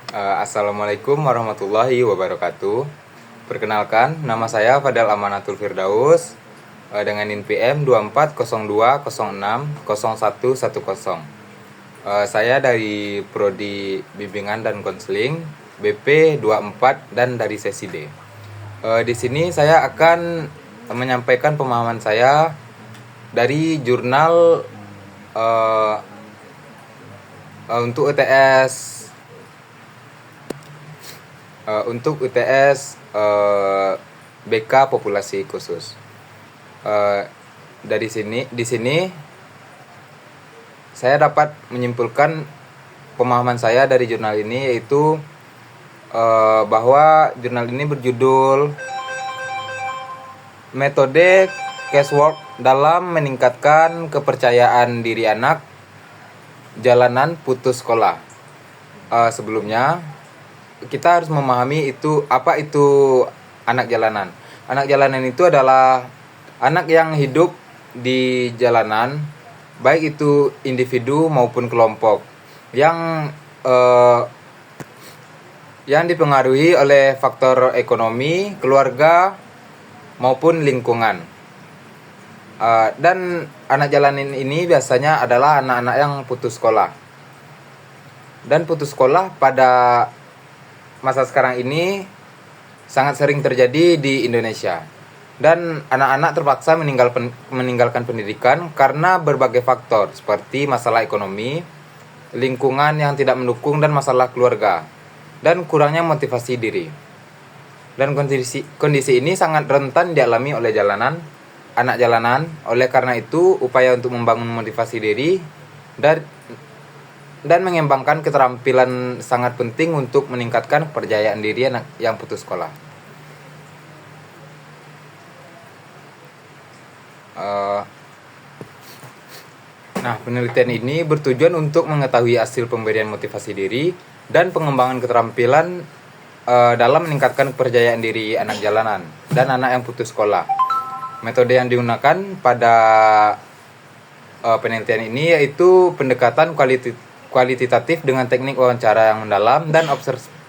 Assalamualaikum warahmatullahi wabarakatuh. Perkenalkan, nama saya Fadal Amanatul Firdaus dengan NIN PM 2402060110. Saya dari Prodi Bimbingan dan Konseling BP 24 dan dari sesi D. Di sini saya akan menyampaikan pemahaman saya dari jurnal untuk UTS BK populasi khusus. Di sini saya dapat menyimpulkan pemahaman saya dari jurnal ini, yaitu bahwa jurnal ini berjudul Metode Casework dalam meningkatkan kepercayaan diri anak jalanan putus sekolah. Sebelumnya kita harus memahami apa itu anak jalanan. Anak jalanan itu adalah anak yang hidup di jalanan, baik itu individu maupun kelompok, yang dipengaruhi oleh faktor ekonomi, keluarga maupun lingkungan. Dan anak jalanan ini biasanya adalah anak-anak yang putus sekolah. Dan putus sekolah pada masa sekarang ini sangat sering terjadi di Indonesia. Dan anak-anak terpaksa meninggalkan pendidikan karena berbagai faktor seperti masalah ekonomi, lingkungan yang tidak mendukung, dan masalah keluarga, dan kurangnya motivasi diri. Dan kondisi ini sangat rentan dialami oleh anak jalanan. Oleh karena itu, upaya untuk membangun motivasi diri dan mengembangkan keterampilan sangat penting untuk meningkatkan kepercayaan diri anak yang putus sekolah. Penelitian ini bertujuan untuk mengetahui hasil pemberian motivasi diri dan pengembangan keterampilan dalam meningkatkan kepercayaan diri anak jalanan dan anak yang putus sekolah. Metode yang digunakan pada penelitian ini yaitu pendekatan kualitatif dengan teknik wawancara yang mendalam dan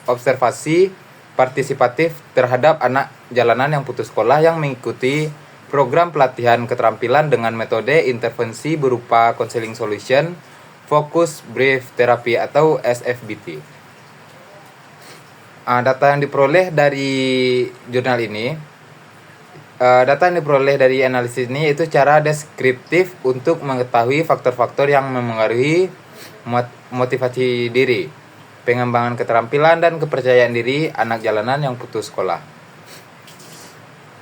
observasi partisipatif terhadap anak jalanan yang putus sekolah yang mengikuti program pelatihan keterampilan dengan metode intervensi berupa counseling solution, focus brief therapy atau SFBT. Data yang diperoleh dari jurnal ini, data yang diperoleh dari analisis ini yaitu cara deskriptif untuk mengetahui faktor-faktor yang memengaruhi motivasi diri, pengembangan keterampilan dan kepercayaan diri anak jalanan yang putus sekolah.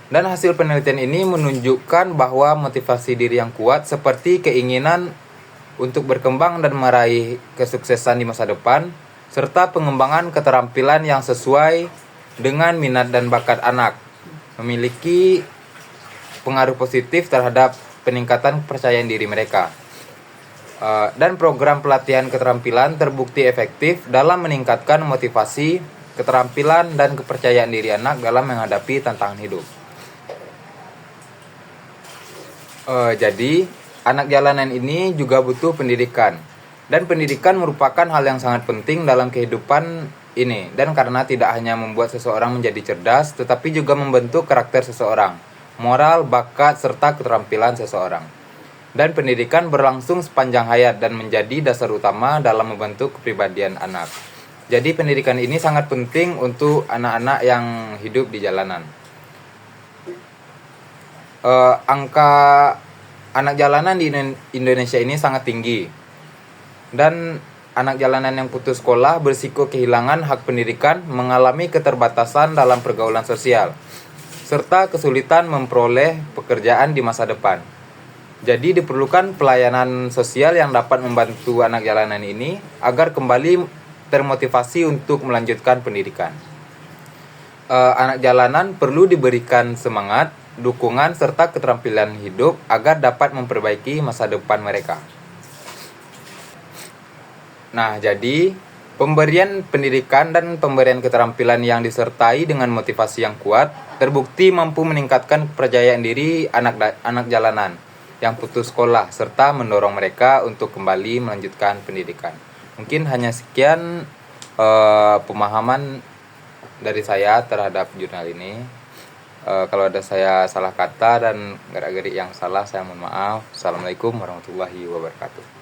Dan hasil penelitian ini menunjukkan bahwa motivasi diri yang kuat seperti keinginan untuk berkembang dan meraih kesuksesan di masa depan, serta pengembangan keterampilan yang sesuai dengan minat dan bakat anak, memiliki pengaruh positif terhadap peningkatan kepercayaan diri mereka. Dan program pelatihan keterampilan terbukti efektif dalam meningkatkan motivasi, keterampilan, dan kepercayaan diri anak dalam menghadapi tantangan hidup. Jadi, anak jalanan ini juga butuh pendidikan. Dan pendidikan merupakan hal yang sangat penting dalam kehidupan ini. Dan karena tidak hanya membuat seseorang menjadi cerdas, tetapi juga membentuk karakter seseorang, moral, bakat, serta keterampilan seseorang. Dan pendidikan berlangsung sepanjang hayat dan menjadi dasar utama dalam membentuk kepribadian anak. Jadi pendidikan ini sangat penting untuk anak-anak yang hidup di jalanan. Angka anak jalanan di Indonesia ini sangat tinggi. Dan anak jalanan yang putus sekolah berisiko kehilangan hak pendidikan, mengalami keterbatasan dalam pergaulan sosial, serta kesulitan memperoleh pekerjaan di masa depan. Jadi diperlukan pelayanan sosial yang dapat membantu anak jalanan ini agar kembali termotivasi untuk melanjutkan pendidikan. Anak jalanan perlu diberikan semangat, dukungan, serta keterampilan hidup agar dapat memperbaiki masa depan mereka. Jadi pemberian pendidikan dan pemberian keterampilan yang disertai dengan motivasi yang kuat terbukti mampu meningkatkan kepercayaan diri anak jalanan yang putus sekolah serta mendorong mereka untuk kembali melanjutkan pendidikan. Mungkin hanya sekian pemahaman dari saya terhadap jurnal ini. Kalau ada saya salah kata dan gerak-gerik yang salah, saya mohon maaf. Assalamualaikum warahmatullahi wabarakatuh.